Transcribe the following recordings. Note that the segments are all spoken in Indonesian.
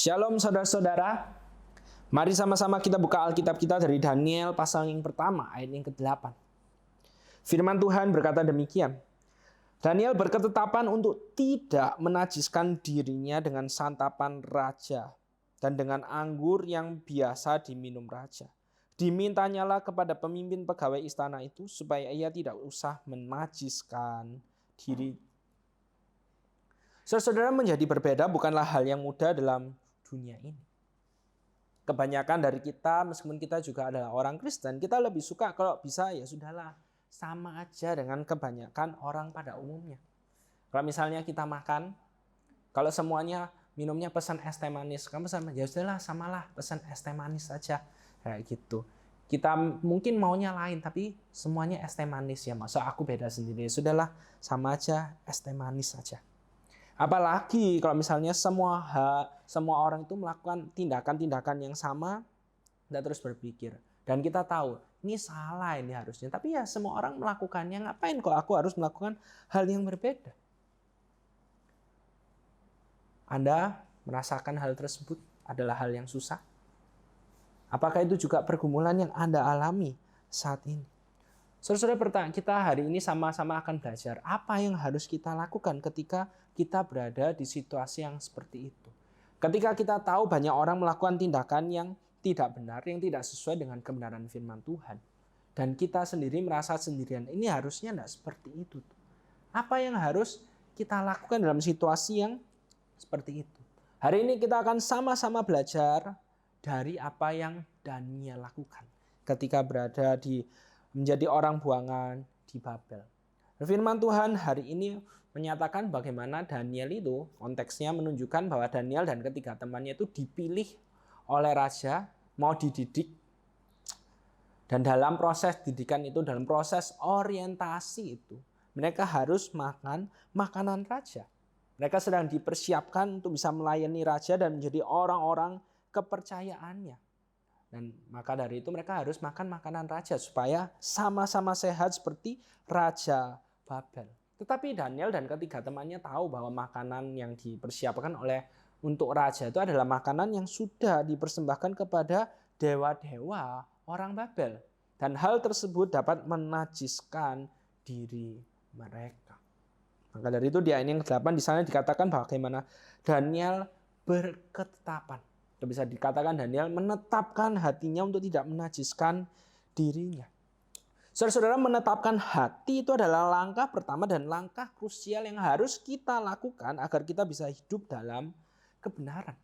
Shalom saudara-saudara. Mari sama-sama kita buka Alkitab kita dari Daniel pasal yang pertama ayat yang ke-8. Firman Tuhan berkata demikian. Daniel berketetapan untuk tidak menajiskan dirinya dengan santapan raja dan dengan anggur yang biasa diminum raja. Dimintanyalah kepada pemimpin pegawai istana itu supaya ia tidak usah menajiskan diri. Saudara, menjadi berbeda bukanlah hal yang mudah dalam dunia ini. Kebanyakan dari kita, meskipun kita juga adalah orang Kristen, kita lebih suka kalau bisa ya sudahlah, sama aja dengan kebanyakan orang pada umumnya. Kalau misalnya kita makan, kalau semuanya minumnya pesan es teh manis, kamu sama ya sudahlah, samalah pesan es teh manis saja, kayak gitu. Kita mungkin maunya lain, tapi semuanya es teh manis ya, masa aku beda sendiri, sudahlah sama aja es teh manis saja. Apalagi kalau misalnya semua orang itu melakukan tindakan-tindakan yang sama, dan terus berpikir. Dan kita tahu, ini salah ini harusnya. Tapi ya semua orang melakukannya, ngapain kok aku harus melakukan hal yang berbeda? Anda merasakan hal tersebut adalah hal yang susah? Apakah itu juga pergumulan yang Anda alami saat ini? Saudara-saudara, kita hari ini sama-sama akan belajar apa yang harus kita lakukan ketika kita berada di situasi yang seperti itu. Ketika kita tahu banyak orang melakukan tindakan yang tidak benar, yang tidak sesuai dengan kebenaran firman Tuhan. Dan kita sendiri merasa sendirian, ini harusnya tidak seperti itu. Apa yang harus kita lakukan dalam situasi yang seperti itu? Hari ini kita akan sama-sama belajar dari apa yang Daniel lakukan ketika berada menjadi orang buangan di Babel. Firman Tuhan hari ini menyatakan bagaimana Daniel itu, konteksnya menunjukkan bahwa Daniel dan ketiga temannya itu dipilih oleh raja, mau dididik. Dan dalam proses didikan itu, dalam proses orientasi itu, mereka harus makan makanan raja. Mereka sedang dipersiapkan untuk bisa melayani raja dan menjadi orang-orang kepercayaannya. Dan maka dari itu mereka harus makan makanan raja supaya sama-sama sehat seperti Raja Babel. Tetapi Daniel dan ketiga temannya tahu bahwa makanan yang dipersiapkan untuk raja itu adalah makanan yang sudah dipersembahkan kepada dewa-dewa orang Babel. Dan hal tersebut dapat menajiskan diri mereka. Maka dari itu di ayat yang ke-8 di sana dikatakan bagaimana Daniel berketetapan. Bisa dikatakan Daniel menetapkan hatinya untuk tidak menajiskan dirinya. Saudara-saudara, menetapkan hati itu adalah langkah pertama dan langkah krusial yang harus kita lakukan agar kita bisa hidup dalam kebenaran.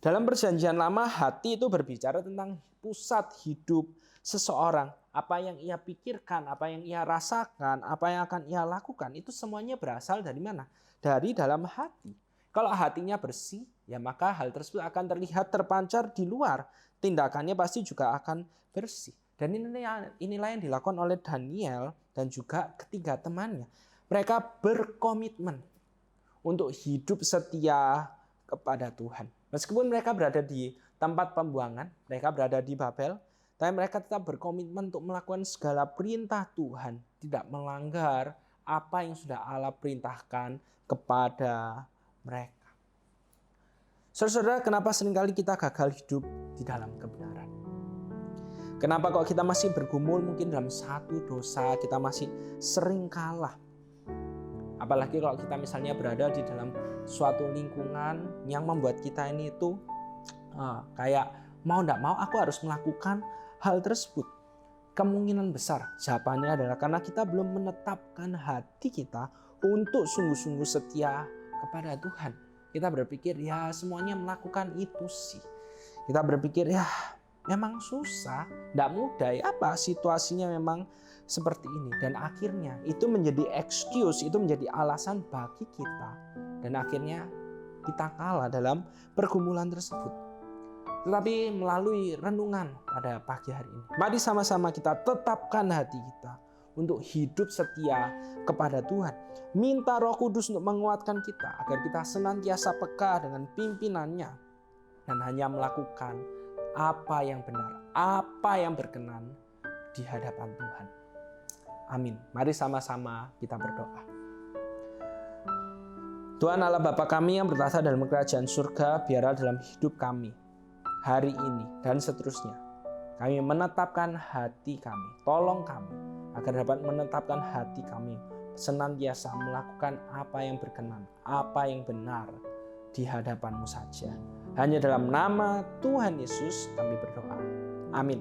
Dalam perjanjian lama, hati itu berbicara tentang pusat hidup seseorang. Apa yang ia pikirkan, apa yang ia rasakan, apa yang akan ia lakukan, itu semuanya berasal dari mana? Dari dalam hati. Kalau hatinya bersih, ya maka hal tersebut akan terlihat terpancar di luar. Tindakannya pasti juga akan bersih. Dan inilah yang dilakukan oleh Daniel dan juga ketiga temannya. Mereka berkomitmen untuk hidup setia kepada Tuhan. Meskipun mereka berada di tempat pembuangan, mereka berada di Babel, tapi mereka tetap berkomitmen untuk melakukan segala perintah Tuhan. Tidak melanggar apa yang sudah Allah perintahkan kepada mereka. Saudara-saudara, kenapa seringkali kita gagal hidup di dalam kebenaran? Kenapa kok kita masih bergumul mungkin dalam satu dosa, kita masih sering kalah? Apalagi kalau kita misalnya berada di dalam suatu lingkungan yang membuat kita ini itu kayak mau tidak mau aku harus melakukan hal tersebut. Kemungkinan besar jawabannya adalah karena kita belum menetapkan hati kita untuk sungguh-sungguh setia kepada Tuhan. Kita berpikir ya semuanya melakukan itu sih. Kita berpikir ya memang susah, tidak mudah ya, apa situasinya memang seperti ini. Dan akhirnya itu menjadi excuse, itu menjadi alasan bagi kita. Dan akhirnya kita kalah dalam pergumulan tersebut. Tetapi melalui renungan pada pagi hari ini, mari sama-sama kita tetapkan hati kita untuk hidup setia kepada Tuhan. Minta Roh Kudus untuk menguatkan kita agar kita senantiasa peka dengan pimpinannya dan hanya melakukan apa yang benar, apa yang berkenan di hadapan Tuhan. Amin. Mari sama-sama kita berdoa. Tuhan Allah Bapa kami yang bertahta dalam kerajaan surga, biarlah dalam hidup kami hari ini dan seterusnya kami menetapkan hati kami. Tolong kami agar dapat menetapkan hati kami senantiasa melakukan apa yang berkenan, apa yang benar di hadapan-Mu saja. Hanya dalam nama Tuhan Yesus kami berdoa. Amin.